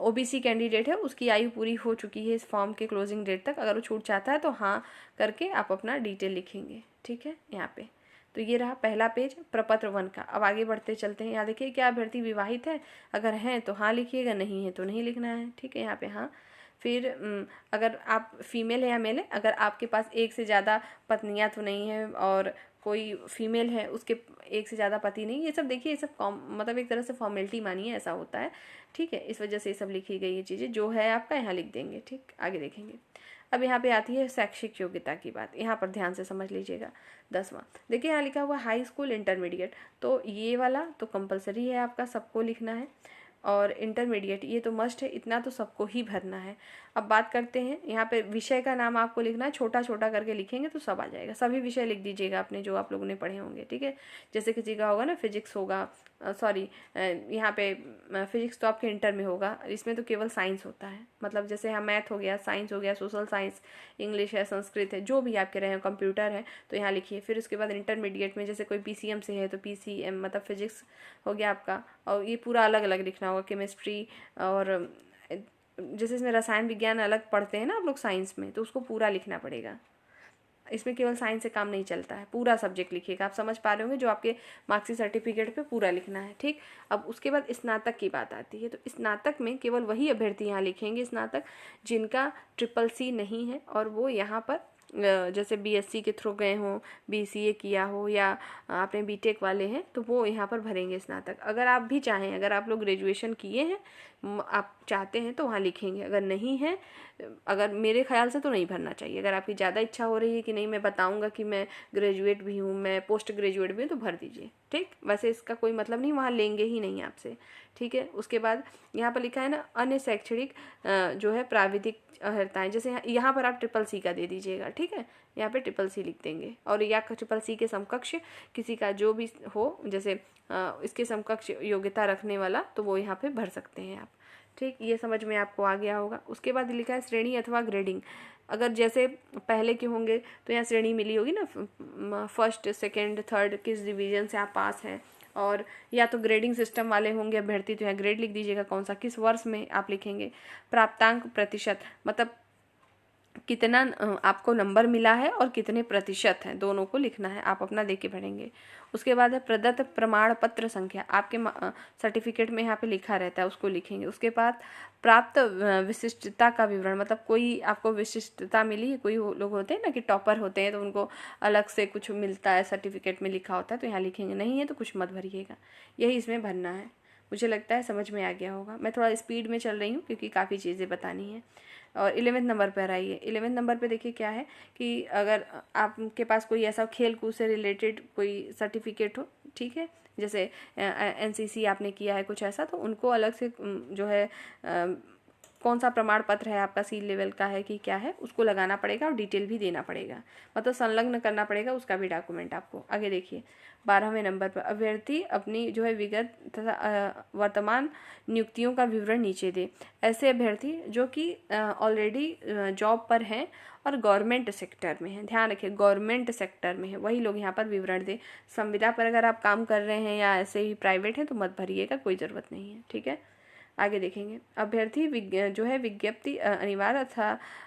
ओबीसी कैंडिडेट है, उसकी आयु पूरी हो चुकी है इस फॉर्म के क्लोजिंग डेट तक, अगर वो छूट चाहता है तो हाँ करके आप अपना डिटेल लिखेंगे, ठीक है। यहाँ पे तो ये रहा पहला पेज प्रपत्र 1 का। अब आगे बढ़ते चलते हैं। यहाँ देखिए, क्या अभ्यर्थी विवाहित है, अगर हैं तो हाँ लिखिएगा, नहीं है तो नहीं लिखना है, ठीक है। यहाँ पे हाँ। फिर अगर आप फीमेल है या मेल है, अगर आपके पास एक से ज़्यादा पत्नियां तो नहीं है और कोई फीमेल है उसके एक से ज़्यादा पति नहीं, ये सब देखिए, ये सब मतलब एक तरह से फॉर्मेलिटी मानिए, ऐसा होता है, ठीक है। इस वजह से ये सब लिखी गई ये चीज़ें, जो है आपका यहाँ लिख देंगे, ठीक। आगे देखेंगे। अब यहाँ पे आती है शैक्षिक योग्यता की बात, यहाँ पर ध्यान से समझ लीजिएगा। 10वां देखिए, यहाँ लिखा हुआ हाई स्कूल इंटरमीडिएट, तो ये वाला तो कंपलसरी है आपका, सबको लिखना है। और इंटरमीडिएट ये तो मस्ट है, इतना तो सबको ही भरना है। अब बात करते हैं, यहाँ पे विषय का नाम आपको लिखना है, छोटा छोटा करके लिखेंगे तो सब आ जाएगा। सभी विषय लिख दीजिएगा अपने जो आप लोगों ने पढ़े होंगे, ठीक है। जैसे किसी का होगा ना फिजिक्स होगा, सॉरी यहाँ पे फिजिक्स तो आपके इंटर में होगा, इसमें तो केवल साइंस होता है, मतलब जैसे यहाँ मैथ हो गया, साइंस हो गया, सोशल साइंस, इंग्लिश है, संस्कृत है, जो भी आपके रहे हैं, कंप्यूटर है तो यहाँ लिखिए। फिर उसके बाद इंटरमीडिएट में जैसे कोई पीसीएम से है तो पीसीएम मतलब फिजिक्स हो गया आपका, और ये पूरा अलग अलग लिखना होगा। केमिस्ट्री और जैसे इसमें रसायन विज्ञान अलग पढ़ते हैं ना आप लोग साइंस में, तो उसको पूरा लिखना पड़ेगा। इसमें केवल साइंस से काम नहीं चलता है, पूरा सब्जेक्ट लिखिएगा। आप समझ पा रहे होंगे, जो आपके मार्क्सिट सर्टिफिकेट पे पूरा लिखना है, ठीक। अब उसके बाद स्नातक की बात आती है, तो स्नातक में केवल वही अभ्यर्थी यहाँ लिखेंगे स्नातक जिनका ट्रिपल सी नहीं है और वो यहाँ पर जैसे बीएससी के थ्रू गए हों, बीसीए किया हो, या आपने बीटेक वाले हैं तो वो यहाँ पर भरेंगे स्नातक। अगर आप भी चाहें, अगर आप लोग ग्रेजुएशन किए हैं, आप चाहते हैं तो वहाँ लिखेंगे। अगर नहीं है, अगर मेरे ख्याल से तो नहीं भरना चाहिए। अगर आपकी ज़्यादा इच्छा हो रही है कि नहीं मैं बताऊंगा कि मैं ग्रेजुएट भी हूँ, मैं पोस्ट ग्रेजुएट भी हूँ, तो भर दीजिए, ठीक। वैसे इसका कोई मतलब नहीं, वहाँ लेंगे ही नहीं आपसे, ठीक है। उसके बाद यहाँ पर लिखा है ना, अन्य शैक्षणिक जो है प्राविधिक अर्हताएं, जैसे यहाँ पर आप ट्रिपल-सी का दे दीजिएगा, ठीक है। यहाँ पे ट्रिपल-सी लिख देंगे, और या ट्रिपल-सी के समकक्ष किसी का जो भी हो, जैसे इसके समकक्ष योग्यता रखने वाला, तो वो यहाँ पे भर सकते हैं आप, ठीक। ये समझ में आपको आ गया होगा। उसके बाद लिखा है श्रेणी अथवा ग्रेडिंग। अगर जैसे पहले के होंगे तो यहाँ श्रेणी मिली होगी ना, फर्स्ट, सेकंड, थर्ड, किस डिवीजन से आप पास हैं, और या तो ग्रेडिंग सिस्टम वाले होंगे अभ्यर्थी तो यहाँ ग्रेड लिख दीजिएगा, कौन सा, किस वर्ष में आप लिखेंगे। प्राप्तांक प्रतिशत, मतलब कितना आपको नंबर मिला है और कितने प्रतिशत हैं, दोनों को लिखना है, आप अपना देख के पढ़ेंगे। उसके बाद है प्रदत्त प्रमाण पत्र संख्या, आपके सर्टिफिकेट में यहाँ पे लिखा रहता है, उसको लिखेंगे। उसके बाद प्राप्त विशिष्टता का विवरण, मतलब कोई आपको विशिष्टता मिली है, कोई लोग होते हैं ना कि टॉपर होते हैं तो उनको अलग से कुछ मिलता है, सर्टिफिकेट में लिखा होता है, तो यहाँ लिखेंगे। नहीं है तो कुछ मत भरिएगा, यही इसमें भरना है। मुझे लगता है समझ में आ गया होगा। मैं थोड़ा स्पीड में चल रही हूँ क्योंकि काफ़ी चीज़ें बतानी है। और 11वें नंबर पर आइए। 11वें नंबर पे देखिए क्या है कि अगर आपके पास कोई ऐसा खेल कूद से रिलेटेड कोई सर्टिफिकेट हो, ठीक है, जैसे एनसीसी आपने किया है कुछ ऐसा, तो उनको अलग से जो है कौन सा प्रमाण पत्र है आपका, सी लेवल का है कि क्या है, उसको लगाना पड़ेगा और डिटेल भी देना पड़ेगा, मतलब संलग्न करना पड़ेगा उसका भी डॉक्यूमेंट आपको। आगे देखिए 12वें नंबर पर, अभ्यर्थी अपनी जो है विगत तथा वर्तमान नियुक्तियों का विवरण नीचे दे। ऐसे अभ्यर्थी जो कि ऑलरेडी जॉब पर हैं और गवर्नमेंट सेक्टर में है, ध्यान रखिए गवर्नमेंट सेक्टर में है, वही लोग यहाँ पर विवरण दें। संविदा पर अगर आप काम कर रहे हैं या ऐसे ही प्राइवेट हैं तो मत भरिएगा, कोई ज़रूरत नहीं है, ठीक है। आगे देखेंगे, अभ्यर्थी जो है विज्ञप्ति अनिवार्य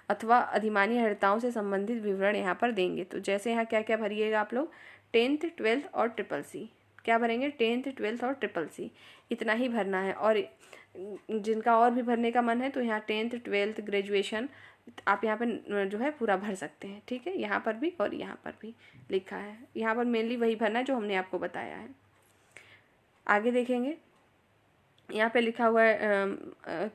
अथवा अधिमानी अर्हताओं से संबंधित विवरण यहाँ पर देंगे। तो जैसे यहाँ क्या क्या भरिएगा आप लोग, 10th 12th और ट्रिपल-सी, क्या भरेंगे, 10th 12th और ट्रिपल-सी, इतना ही भरना है। और जिनका और भी भरने का मन है तो यहाँ 10th 12th ग्रेजुएशन आप यहाँ पर जो है पूरा भर सकते हैं, ठीक है। यहाँ पर भी और यहाँ पर भी लिखा है, यहाँ पर मेनली वही भरना है जो हमने आपको बताया है। आगे देखेंगे, यहाँ पे लिखा हुआ है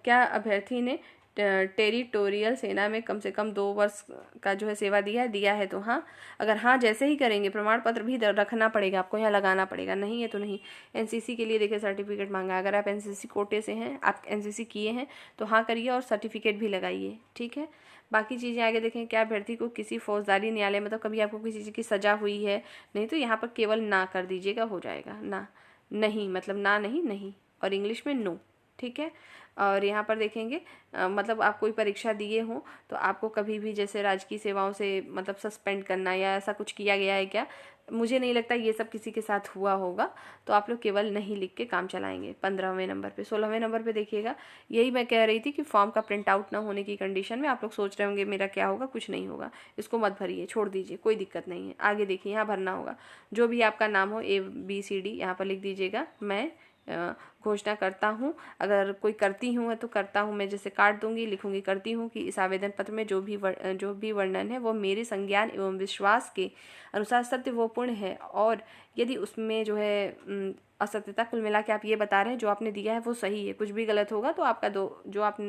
क्या अभ्यर्थी ने टेरिटोरियल सेना में कम से कम 2 वर्ष का जो है सेवा दिया है तो हाँ। अगर हाँ जैसे ही करेंगे, प्रमाण पत्र भी रखना पड़ेगा आपको, यहाँ लगाना पड़ेगा, नहीं है तो नहीं। एनसीसी के लिए देखिए सर्टिफिकेट मांगा, अगर आप एनसीसी कोटे से हैं, आप एनसीसी किए हैं तो हाँ करिए और सर्टिफिकेट भी लगाइए, ठीक है। बाकी चीज़ें आगे देखें, क्या अभ्यर्थी को किसी फौजदारी न्यायालय, मतलब कभी आपको किसी चीज़ की सज़ा हुई है, नहीं तो यहाँ पर केवल ना कर दीजिएगा, हो जाएगा ना, नहीं मतलब ना नहीं, नहीं, और इंग्लिश में नो, ठीक है। और यहाँ पर देखेंगे मतलब आप कोई परीक्षा दिए हों तो आपको कभी भी जैसे राजकीय सेवाओं से मतलब सस्पेंड करना या ऐसा कुछ किया गया है क्या, मुझे नहीं लगता ये सब किसी के साथ हुआ होगा, तो आप लोग केवल नहीं लिख के काम चलाएंगे। 15वें नंबर पे, 16वें नंबर पे देखिएगा, यही मैं कह रही थी कि फॉर्म का प्रिंट आउट ना होने की कंडीशन में आप लोग सोच रहे होंगे मेरा क्या होगा, कुछ नहीं होगा, इसको मत भरिए, छोड़ दीजिए, कोई दिक्कत नहीं है। आगे देखिए, यहाँ भरना होगा जो भी आपका नाम हो, ABCD यहाँ पर लिख दीजिएगा। मैं घोषणा करता हूँ, अगर कोई करती हूँ तो करता हूँ, मैं जैसे काट दूंगी, लिखूंगी करती हूँ कि इस आवेदन पत्र में जो भी वर्णन है वो मेरे संज्ञान एवं विश्वास के अनुसार सत्य व पूर्ण है, और यदि उसमें जो है असत्यता, कुल मिला के आप ये बता रहे हैं जो आपने दिया है वो सही है, कुछ भी गलत होगा तो आपका जो आप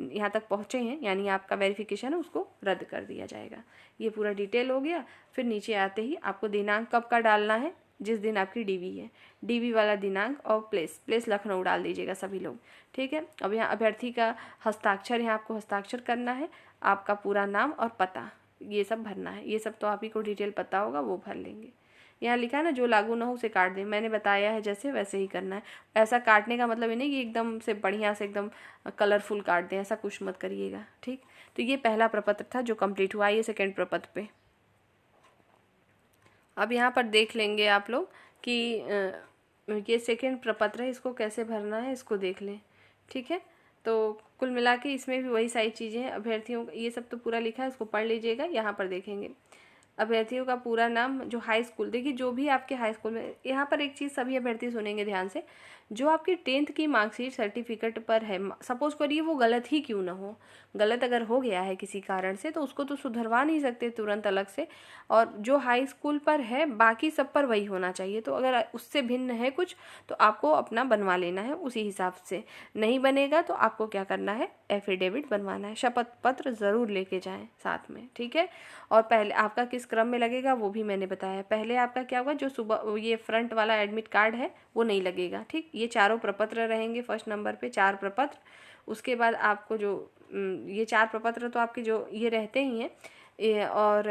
यहाँ तक पहुँचे हैं यानी आपका वेरिफिकेशन है उसको रद्द कर दिया जाएगा। ये पूरा डिटेल हो गया। फिर नीचे आते ही आपको दिनांक कब का डालना है, जिस दिन आपकी डीवी है, डीवी वाला दिनांक, और प्लेस लखनऊ डाल दीजिएगा सभी लोग, ठीक है। अब यहाँ अभ्यर्थी का हस्ताक्षर, यहाँ आपको हस्ताक्षर करना है, आपका पूरा नाम और पता, ये सब भरना है। ये सब तो आप ही को डिटेल पता होगा, वो भर लेंगे। यहाँ लिखा है ना जो लागू ना हो उसे काट दें, मैंने बताया है जैसे वैसे ही करना है। ऐसा काटने का मतलब ये नहीं कि एकदम से बढ़िया से एकदम कलरफुल काट दें, ऐसा कुछ मत करिएगा, ठीक। तो ये पहला प्रपत्र था जो कंप्लीट हुआ। आइए सेकेंड प्रपत्र पे। अब यहाँ पर देख लेंगे आप लोग कि ये सेकेंड प्रपत्र है, इसको कैसे भरना है इसको देख लें, ठीक है। तो कुल मिला के इसमें भी वही सारी चीज़ें हैं, अभ्यर्थियों ये सब तो पूरा लिखा है, इसको पढ़ लीजिएगा। यहाँ पर देखेंगे अभ्यर्थियों का पूरा नाम, जो हाई स्कूल, देखिए जो भी आपके हाई स्कूल में, यहाँ पर एक चीज़ सभी अभ्यर्थी सुनेंगे ध्यान से, जो आपकी 10th की मार्कशीट सर्टिफिकेट पर है, सपोज करिए वो गलत ही क्यों ना हो, गलत अगर हो गया है किसी कारण से तो उसको तो सुधरवा नहीं सकते तुरंत अलग से, और जो हाई स्कूल पर है बाकी सब पर वही होना चाहिए। तो अगर उससे भिन्न है कुछ तो आपको अपना बनवा लेना है उसी हिसाब से, नहीं बनेगा तो आपको क्या करना है, एफिडेविट बनवाना है। शपथ पत्र ज़रूर लेके जाएं साथ में, ठीक है। और पहले आपका किस क्रम में लगेगा वो भी मैंने बताया। पहले आपका क्या होगा, जो सुबह ये फ्रंट वाला एडमिट कार्ड है वो नहीं लगेगा, ठीक। ये चारों प्रपत्र रहेंगे फर्स्ट नंबर पे, 4 प्रपत्र। उसके बाद आपको जो ये 4 प्रपत्र तो आपके जो ये रहते ही हैं, और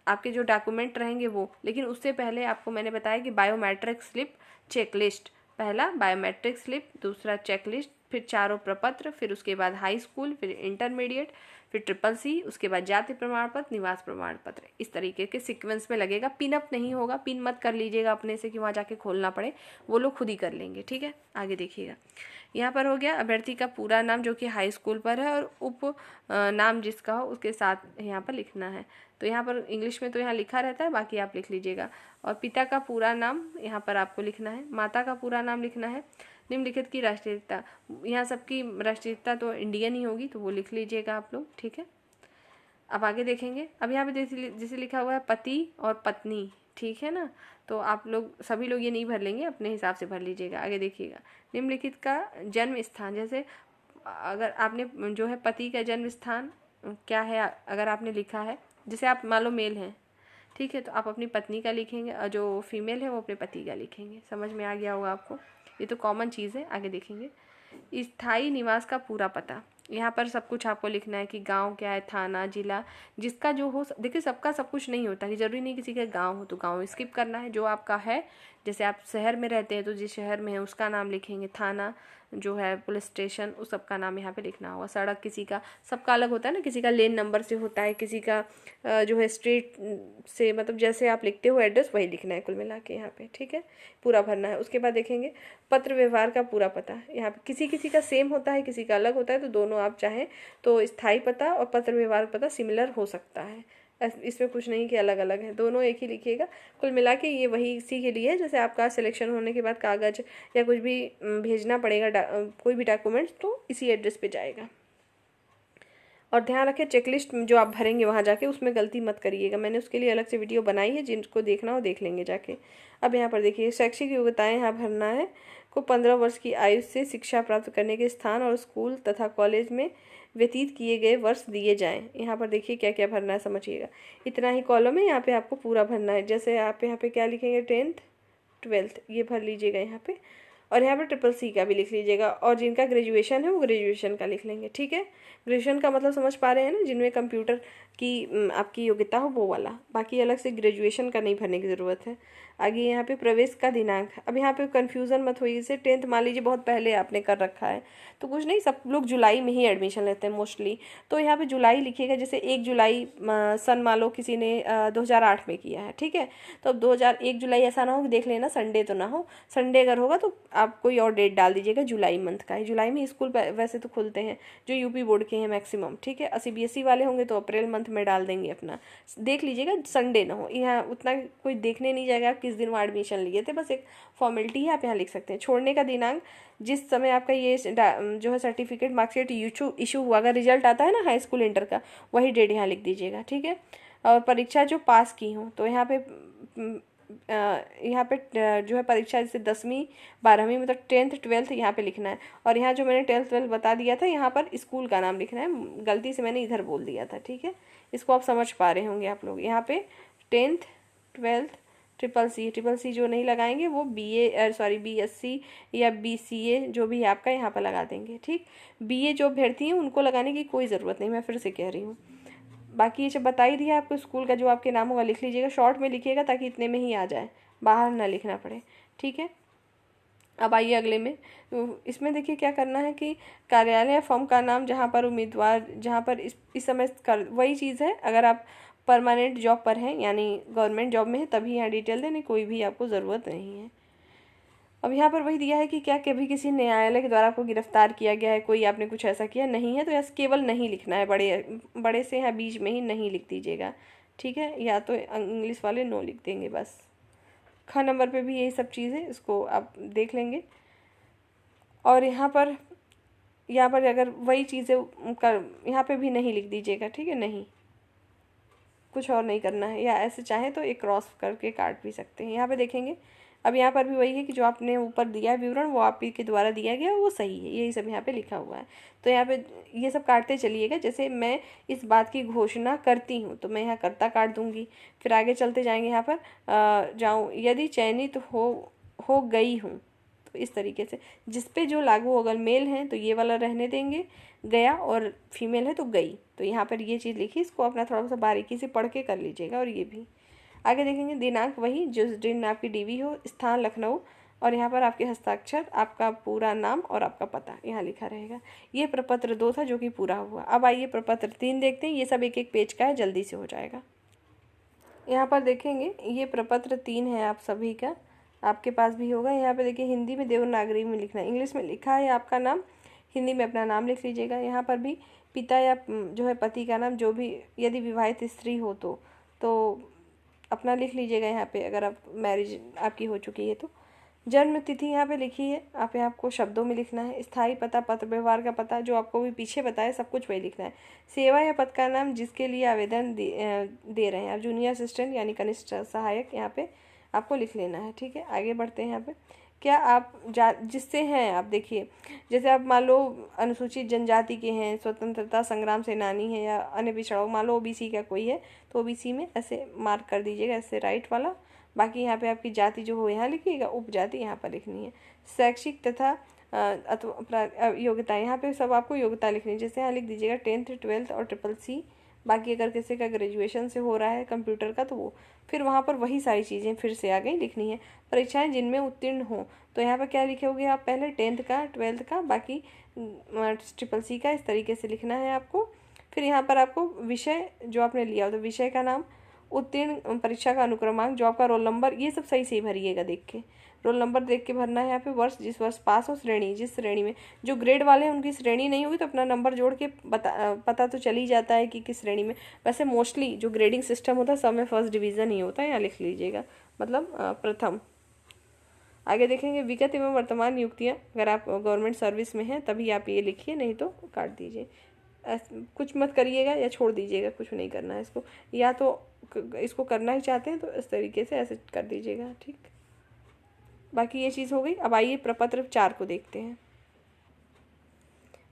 आपके जो डॉक्यूमेंट रहेंगे वो, लेकिन उससे पहले आपको मैंने बताया कि बायोमेट्रिक स्लिप, चेकलिस्ट, पहला बायोमेट्रिक स्लिप, दूसरा चेकलिस्ट, फिर चारों प्रपत्र, फिर उसके बाद हाई स्कूल, फिर इंटरमीडिएट, फिर CCC, उसके बाद जाति प्रमाण पत्र, निवास प्रमाण पत्र। इस तरीके के सीक्वेंस में लगेगा। पिन अप नहीं होगा, पिन मत कर लीजिएगा अपने से कि वहाँ जाके खोलना पड़े, वो लोग खुद ही कर लेंगे, ठीक है। आगे देखिएगा, यहाँ पर हो गया अभ्यर्थी का पूरा नाम जो कि हाई स्कूल पर है, और उप नाम जिसका हो उसके साथ यहाँ पर लिखना है। तो यहाँ पर इंग्लिश में तो यहाँ लिखा रहता है, बाकी आप लिख लीजिएगा। और पिता का पूरा नाम यहाँ पर आपको लिखना है, माता का पूरा नाम लिखना है, निम्नलिखित की राष्ट्रीयता, यहाँ सबकी राष्ट्रीयता तो इंडियन ही होगी तो वो लिख लीजिएगा आप लोग, ठीक है। अब आगे देखेंगे। अब यहाँ पे जैसे लिखा हुआ है पति और पत्नी, ठीक है ना, तो आप लोग सभी लोग ये नहीं भर लेंगे, अपने हिसाब से भर लीजिएगा। आगे देखिएगा, निम्नलिखित का जन्म स्थान, जैसे अगर आपने जो है पति का जन्म स्थान क्या है अगर आपने लिखा है, जैसे आप मान लो मेल हैं, ठीक है, तो आप अपनी पत्नी का लिखेंगे, और जो फीमेल है वो अपने पति का लिखेंगे। समझ में आ गया होगा आपको, ये तो कॉमन चीज़ है। आगे देखेंगे, स्थायी निवास का पूरा पता, यहाँ पर सब कुछ आपको लिखना है कि गांव क्या है, थाना, जिला, जिसका जो हो। देखिए सबका सब कुछ नहीं होता कि जरूरी नहीं किसी का गांव हो तो गांव स्किप करना है, जो आपका है। जैसे आप शहर में रहते हैं तो जिस शहर में है उसका नाम लिखेंगे, थाना जो है, पुलिस स्टेशन, उस सबका नाम यहाँ पे लिखना होगा। सड़क किसी का, सबका अलग होता है ना, किसी का लेन नंबर से होता है, किसी का जो है स्ट्रीट से, मतलब जैसे आप लिखते हो एड्रेस वही लिखना है कुल मिला के यहाँ पे, ठीक है, पूरा भरना है। उसके बाद देखेंगे पत्र व्यवहार का पूरा पता, यहाँ पे किसी किसी का सेम होता है, किसी का अलग होता है, तो दोनों आप चाहें तो स्थायी पता और पत्र व्यवहार पता सिमिलर हो सकता है, इसमें कुछ नहीं कि अलग अलग है, दोनों एक ही लिखिएगा। कुल मिला के ये वही इसी के लिए, जैसे आपका सिलेक्शन होने के बाद कागज या कुछ भी भेजना पड़ेगा, कोई भी डॉक्यूमेंट्स, तो इसी एड्रेस पे जाएगा। और ध्यान रखें चेकलिस्ट जो आप भरेंगे वहाँ जाके उसमें गलती मत करिएगा, मैंने उसके लिए अलग से वीडियो बनाई है, जिनको देखना हो देख लेंगे जाके। अब यहाँ पर देखिए शैक्षिक योग्यताएं यहाँ भरना है, को 15 वर्ष की आयु से शिक्षा प्राप्त करने के स्थान और स्कूल तथा कॉलेज में व्यतीत किए गए वर्ष दिए जाएं। यहाँ पर देखिए क्या क्या भरना है, समझिएगा। इतना ही कॉलम है, यहाँ पे आपको पूरा भरना है। जैसे आप यहाँ पे क्या लिखेंगे, 10th 12th ये भर लीजिएगा यहाँ पे, और यहाँ पे CCC का भी लिख लीजिएगा, और जिनका ग्रेजुएशन है वो ग्रेजुएशन का लिख लेंगे, ठीक है। ग्रेजुएशन का मतलब समझ पा रहे हैं ना, जिनमें कंप्यूटर की आपकी योग्यता हो वो वाला, बाकी अलग से ग्रेजुएशन का नहीं भरने की ज़रूरत है। आगे यहाँ पे प्रवेश का दिनांक, अब यहाँ पे कन्फ्यूज़न मत होइए, जैसे 10th मान लीजिए बहुत पहले आपने कर रखा है तो कुछ नहीं, सब लोग जुलाई में ही एडमिशन लेते हैं मोस्टली, तो यहाँ पे जुलाई लिखिएगा। जैसे 1 जुलाई सन मान लो किसी ने 2008 में किया है, ठीक है, तो अब 2001 जुलाई ऐसा ना हो कि देख लेना संडे तो ना हो, संडे अगर होगा तो आप कोई और डेट डाल दीजिएगा, जुलाई मंथ का है। जुलाई में स्कूल वैसे तो खुलते हैं जो यूपी बोर्ड के हैं मैक्सिमम, ठीक है। CBSE वाले होंगे तो अप्रैल मंथ में डाल देंगे अपना, देख लीजिएगा संडे ना हो, यहाँ उतना कोई देखने नहीं जाएगा आप किस दिन वहाँ एडमिशन लिए थे, बस एक फॉर्मेलिटी है, आप यहाँ लिख सकते हैं। छोड़ने का दिनांक, जिस समय आपका ये जो है सर्टिफिकेट मार्कशीट इशू हुआ, अगर रिजल्ट आता है ना हाई स्कूल इंटर का, वही डेट यहाँ लिख दीजिएगा, ठीक है। और परीक्षा जो पास की हो तो यहाँ पे जो है परीक्षा जैसे 10वीं 12वीं मतलब 10th 12th यहाँ पे लिखना है। और यहाँ जो मैंने 10th 12th बता दिया था, यहाँ पर स्कूल का नाम लिखना है, गलती से मैंने इधर बोल दिया था, ठीक है। इसको आप समझ पा रहे होंगे आप लोग। यहाँ पे 10th 12th CCC जो नहीं लगाएंगे वो BSc या BCA जो भी आपका यहाँ पर लगा देंगे, ठीक। BA जो अभ्यर्थी हैं उनको लगाने की कोई ज़रूरत नहीं, मैं फिर से कह रही हूँ। बाकी ये जब बता ही दिया आपको, स्कूल का जो आपके नाम होगा लिख लीजिएगा, शॉर्ट में लिखिएगा ताकि इतने में ही आ जाए, बाहर ना लिखना पड़े, ठीक है। अब आइए अगले में, तो इसमें देखिए क्या करना है कि कार्यालय फॉर्म का नाम, जहाँ पर उम्मीदवार, जहाँ पर इस समय कर वही चीज़ है, अगर आप परमानेंट जॉब पर हैं यानी गवर्नमेंट जॉब में है तभी यहाँ डिटेल देने, कोई भी आपको ज़रूरत नहीं है। अब यहाँ पर वही दिया है कि क्या कभी किसी न्यायालय के द्वारा आपको गिरफ्तार किया गया है, कोई आपने कुछ ऐसा किया नहीं है, तो यहाँ केवल नहीं लिखना है, बड़े से यहाँ बीच में ही नहीं लिख दीजिएगा, ठीक है, या तो इंग्लिश वाले नो लिख देंगे बस। ख नंबर पे भी यही सब चीज़ें, इसको आप देख लेंगे। और यहाँ पर अगर वही चीज़ें कर, यहाँ पे भी नहीं लिख दीजिएगा, ठीक है, नहीं, कुछ और नहीं करना है। या ऐसे चाहें तो एक क्रॉस करके काट भी सकते हैं। यहाँ पे देखेंगे, अब यहाँ पर भी वही है कि जो आपने ऊपर दिया है विवरण, वो आप ही के द्वारा दिया गया वो सही है, यही सब यहाँ पे लिखा हुआ है। तो यहाँ पे ये सब काटते चलिएगा। जैसे मैं इस बात की घोषणा करती हूँ, तो मैं यहाँ कर्ता काट दूंगी। फिर आगे चलते जाएंगे, यहाँ पर जाऊँ, यदि चयनित हो गई हूँ, तो इस तरीके से जिस पे जो लागू अगर मेल है तो ये वाला रहने देंगे, गया, और फीमेल है तो गई। तो यहाँ पर ये चीज़ लिखी, इसको अपना थोड़ा सा बारीकी से पढ़ के कर लीजिएगा। और ये भी आगे देखेंगे, दिनांक वही जिस दिन आपकी डीवी हो, स्थान लखनऊ, और यहाँ पर आपके हस्ताक्षर, आपका पूरा नाम और आपका पता यहाँ लिखा रहेगा। ये प्रपत्र 2 था जो कि पूरा हुआ। अब आइए प्रपत्र 3 देखते हैं। ये सब एक एक पेज का है, जल्दी से हो जाएगा। यहाँ पर देखेंगे, ये प्रपत्र 3 है आप सभी का, आपके पास भी होगा। यहाँ पे देखिए, हिंदी में देवनागरी में लिखना है, इंग्लिश में लिखा है आपका नाम, हिंदी में अपना नाम लिख लीजिएगा। यहाँ पर भी पिता या जो है पति का नाम, जो भी, यदि विवाहित स्त्री हो तो अपना लिख लीजिएगा यहाँ पे, अगर आप मैरिज आपकी हो चुकी है तो। जन्म तिथि यहाँ पे लिखी है, आप यहाँ आपको शब्दों में लिखना है। स्थायी पता, पत्र व्यवहार का पता, जो आपको भी पीछे बताया, सब कुछ वही लिखना है। सेवा या पद का नाम जिसके लिए आवेदन दे रहे हैं आप, जूनियर असिस्टेंट यानी कनिष्ठ सहायक, यहाँ पे आपको लिख लेना है। ठीक है, आगे बढ़ते हैं। यहाँ पे क्या आप जिससे हैं आप, देखिए, जैसे आप मान लो अनुसूचित जनजाति के हैं, स्वतंत्रता संग्राम सेनानी है, या अन्य पिछड़ा, मान लो ओबीसी का कोई है तो ओबीसी में ऐसे मार्क कर दीजिएगा, ऐसे राइट वाला। बाकी यहाँ पे आपकी जाति जो हो यहाँ लिखिएगा, उपजाति यहाँ पर लिखनी है। शैक्षिक तथा अथवा योग्यता, यहाँ पे सब आपको योग्यता लिखनी है। जैसे यहाँ लिख दीजिएगा 10th 12th और CCC। बाकी अगर किसी का ग्रेजुएशन से हो रहा है कंप्यूटर का तो वो, फिर वहाँ पर वही सारी चीज़ें फिर से आगे लिखनी है। परीक्षाएं जिनमें उत्तीर्ण हो, तो यहाँ पर क्या लिखोगे आप, पहले 10th का, 12th का, बाकी CCC का, इस तरीके से लिखना है आपको। फिर यहाँ पर आपको विषय जो आपने लिया हो, तो विषय का नाम, उत्तीर्ण परीक्षा का अनुक्रमांक, जो आपका रोल नंबर, ये सब सही से भरिएगा देख के, रोल नंबर देख के भरना है। यहाँ पे वर्ष, जिस वर्ष पास हो, श्रेणी, जिस श्रेणी में, जो ग्रेड वाले हैं उनकी श्रेणी नहीं होगी तो अपना नंबर जोड़ के पता तो चल ही जाता है कि किस श्रेणी में। वैसे मोस्टली जो ग्रेडिंग सिस्टम होता है सब में फर्स्ट डिवीज़न ही होता है, यहाँ लिख लीजिएगा, मतलब प्रथम। आगे देखेंगे, विगत एवं वर्तमान नियुक्तियाँ, अगर आप गवर्नमेंट सर्विस में हैं तभी आप ये लिखिए, नहीं तो काट दीजिए। कुछ मत करिएगा या छोड़ दीजिएगा, कुछ नहीं करना है इसको, या तो इसको करना ही चाहते हैं तो इस तरीके से ऐसे कर दीजिएगा। ठीक, बाकी ये चीज़ हो गई। अब आइए प्रपत्र 4 को देखते हैं।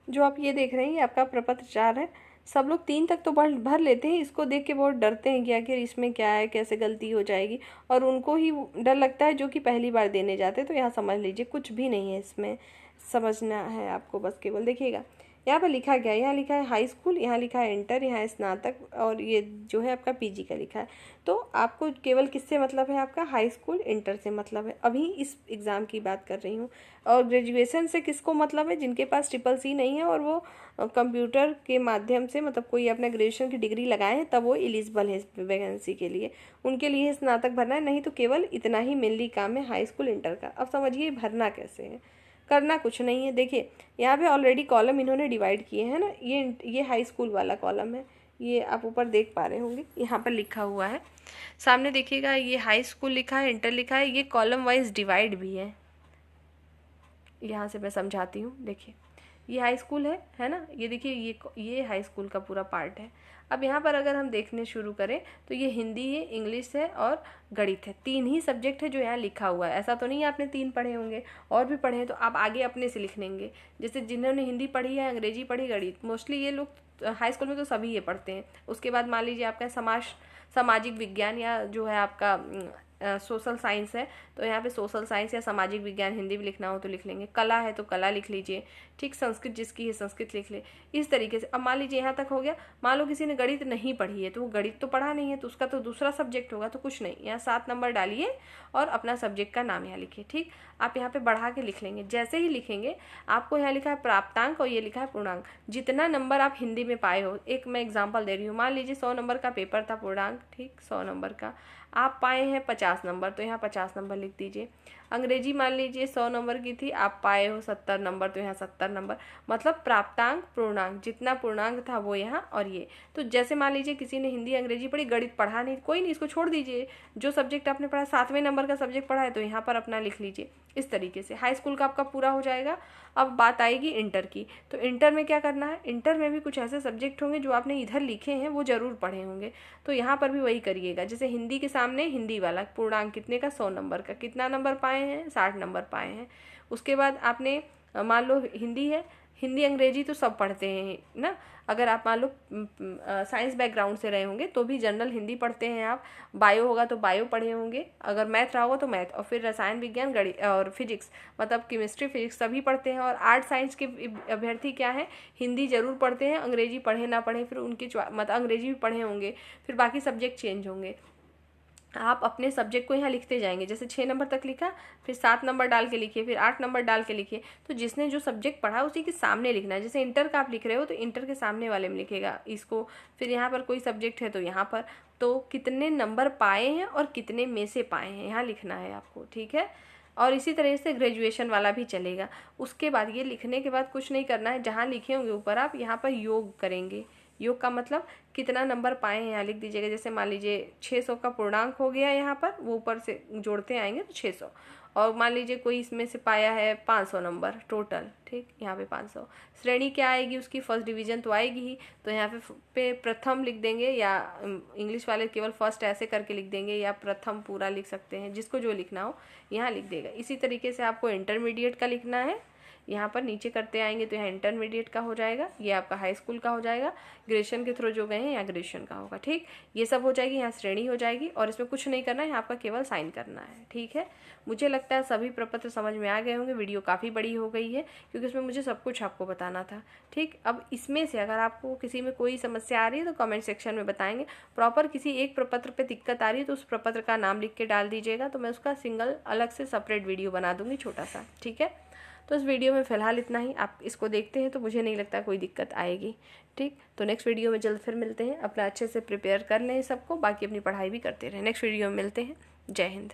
जो आप ये देख रहे हैं, ये आपका प्रपत्र 4 है। सब लोग 3 तक तो भर लेते हैं, इसको देख के बहुत डरते हैं कि आखिर इसमें क्या है, कैसे गलती हो जाएगी, और उनको ही डर लगता है जो कि पहली बार देने जाते हैं। तो यहाँ समझ लीजिए, कुछ भी नहीं है इसमें, समझना है आपको बस, केवल देखिएगा यहाँ पर लिखा क्या है। यहाँ लिखा है हाई स्कूल, यहाँ लिखा है इंटर, यहाँ स्नातक, और ये जो है आपका पीजी का लिखा है। तो आपको केवल किससे मतलब है, आपका हाई स्कूल इंटर से मतलब है, अभी इस एग्ज़ाम की बात कर रही हूँ। और ग्रेजुएशन से किसको मतलब है, जिनके पास CCC नहीं है और वो कंप्यूटर के माध्यम से, मतलब कोई अपना ग्रेजुएशन की डिग्री लगाए हैं, तब वो एलिजिबल है इस वैकेंसी के लिए, उनके लिए स्नातक भरना है। नहीं तो केवल इतना ही मेनली काम है हाई स्कूल इंटर का। अब समझिए भरना कैसे है, करना कुछ नहीं है। देखिए यहाँ पे ऑलरेडी कॉलम इन्होंने डिवाइड किए हैं ना, ये हाई स्कूल वाला कॉलम है, ये आप ऊपर देख पा रहे होंगे, यहाँ पर लिखा हुआ है सामने देखिएगा, ये हाई स्कूल लिखा है, इंटर लिखा है, ये कॉलम वाइज डिवाइड भी है। यहाँ से मैं समझाती हूँ, देखिए ये हाई स्कूल है ना, ये देखिए ये हाई स्कूल का पूरा पार्ट है। अब यहाँ पर अगर हम देखने शुरू करें तो ये हिंदी है, इंग्लिश है और गणित है, 3 ही सब्जेक्ट है जो यहाँ लिखा हुआ है। ऐसा तो नहीं है आपने 3 पढ़े होंगे, और भी पढ़े हैं, तो आप आगे अपने से लिख लेंगे। जैसे जिन्होंने हिंदी पढ़ी है, अंग्रेजी पढ़ी, गणित, मोस्टली ये लोग हाई स्कूल में तो सभी ये पढ़ते हैं। उसके बाद मान लीजिए आपका सामाजिक विज्ञान, या जो है आपका सोशल साइंस है, तो यहाँ पे सोशल साइंस या सामाजिक विज्ञान हिंदी भी लिखना हो तो लिख लेंगे। कला है तो कला लिख लीजिए, ठीक, संस्कृत जिसकी है संस्कृत लिख ले, इस तरीके से। अब मान लीजिए यहाँ तक हो गया। मान लो किसी ने गणित नहीं पढ़ी है, तो वो गणित तो पढ़ा नहीं है, तो उसका तो दूसरा सब्जेक्ट होगा, तो कुछ नहीं, यहाँ 7 नंबर डालिए और अपना सब्जेक्ट का नाम यहाँ लिखिए। ठीक, आप यहाँ पे बढ़ा के लिख लेंगे। जैसे ही लिखेंगे, आपको यहाँ लिखा है प्राप्तांक और ये लिखा है पूर्णांक, जितना नंबर आप हिंदी में पाए हो। एक मैं एग्जाम्पल दे रही हूँ, मान लीजिए 100 नंबर का पेपर था पूर्णांक, ठीक, 100 नंबर का आप पाए हैं 50 नंबर, तो यहाँ 50 नंबर लिख दीजिए। अंग्रेजी मान लीजिए 100 नंबर की थी, आप पाए हो 70 नंबर, तो यहाँ 70 नंबर, मतलब प्राप्तांक पूर्णांक, जितना पूर्णांक था वो यहाँ और ये। तो जैसे मान लीजिए किसी ने हिंदी अंग्रेजी पढ़ी, गणित पढ़ा नहीं, कोई नहीं, इसको छोड़ दीजिए। जो सब्जेक्ट आपने पढ़ा, 7वें नंबर का सब्जेक्ट पढ़ा है तो यहाँ पर अपना लिख लीजिए। इस तरीके से हाई स्कूल का आपका पूरा हो जाएगा। अब बात आएगी इंटर की। तो इंटर में क्या करना है, इंटर में भी कुछ ऐसे सब्जेक्ट होंगे जो आपने इधर लिखे हैं वो जरूर पढ़े होंगे, तो यहाँ पर भी वही करिएगा। जैसे हिंदी के सामने हिंदी वाला पूर्णांक कितने का, 100 नंबर का, कितना नंबर पाए हैं, 60 नंबर पाए हैं। उसके बाद आपने मान लो हिंदी है, हिंदी अंग्रेजी तो सब पढ़ते हैं ना, अगर आप मान लो साइंस बैकग्राउंड से रहे होंगे तो भी जनरल हिंदी पढ़ते हैं आप, बायो होगा तो बायो पढ़े होंगे, अगर मैथ रहा होगा तो मैथ, और फिर रसायन विज्ञान, गणित और फिजिक्स, मतलब केमिस्ट्री फिजिक्स सभी पढ़ते हैं। और आर्ट साइंस के अभ्यर्थी क्या है, हिंदी जरूर पढ़ते हैं, अंग्रेजी पढ़े ना पढ़े, फिर उनकी मतलब अंग्रेजी भी पढ़े होंगे, फिर बाकी सब्जेक्ट चेंज होंगे। आप अपने सब्जेक्ट को यहाँ लिखते जाएंगे, जैसे 6 नंबर तक लिखा, फिर 7 नंबर डाल के लिखिए, फिर 8 नंबर डाल के लिखिए। तो जिसने जो सब्जेक्ट पढ़ा उसी के सामने लिखना है। जैसे इंटर का आप लिख रहे हो तो इंटर के सामने वाले में लिखेगा इसको, फिर यहाँ पर कोई सब्जेक्ट है तो यहाँ पर, तो कितने नंबर पाए हैं और कितने में से पाए हैं यहाँ लिखना है आपको, ठीक है। और इसी तरह से ग्रेजुएशन वाला भी चलेगा। उसके बाद ये लिखने के बाद कुछ नहीं करना है, जहाँ लिखे होंगे ऊपर आप यहाँ पर योग करेंगे। योग का मतलब कितना नंबर पाए हैं यहाँ लिख दीजिएगा। जैसे मान लीजिए 600 का पूर्णांक हो गया यहाँ पर, वो ऊपर से जोड़ते आएंगे तो 600, और मान लीजिए कोई इसमें से पाया है 500 नंबर टोटल, ठीक, यहाँ पे 500। श्रेणी क्या आएगी उसकी, फर्स्ट डिवीजन तो आएगी ही, तो यहाँ पे प्रथम लिख देंगे, या इंग्लिश वाले केवल फर्स्ट ऐसे करके लिख देंगे, या प्रथम पूरा लिख सकते हैं, जिसको जो लिखना हो यहाँ लिख देगा। इसी तरीके से आपको इंटरमीडिएट का लिखना है, यहाँ पर नीचे करते आएंगे तो यहाँ इंटरमीडिएट का हो जाएगा, ये आपका हाई स्कूल का हो जाएगा, ग्रेजुएशन के थ्रू जो गए हैं यहाँ ग्रेजुएशन का होगा, ठीक। ये सब हो जाएगी, यहाँ श्रेणी हो जाएगी, और इसमें कुछ नहीं करना है, यहाँ आपका केवल साइन करना है, ठीक है। मुझे लगता है सभी प्रपत्र समझ में आ गए होंगे। वीडियो काफ़ी बड़ी हो गई है क्योंकि इसमें मुझे सब कुछ आपको बताना था, ठीक। अब इसमें से अगर आपको किसी में कोई समस्या आ रही है तो कमेंट सेक्शन में बताएंगे। प्रॉपर किसी एक प्रपत्र पर दिक्कत आ रही है तो उस प्रपत्र का नाम लिख के डाल दीजिएगा, तो मैं उसका सिंगल अलग से सेपरेट वीडियो बना दूंगी छोटा सा, ठीक है। तो इस वीडियो में फ़िलहाल इतना ही। आप इसको देखते हैं तो मुझे नहीं लगता कोई दिक्कत आएगी, ठीक। तो नेक्स्ट वीडियो में जल्द फिर मिलते हैं। अपना अच्छे से प्रिपेयर कर लें सबको, बाकी अपनी पढ़ाई भी करते रहें। नेक्स्ट वीडियो में मिलते हैं। जय हिंद।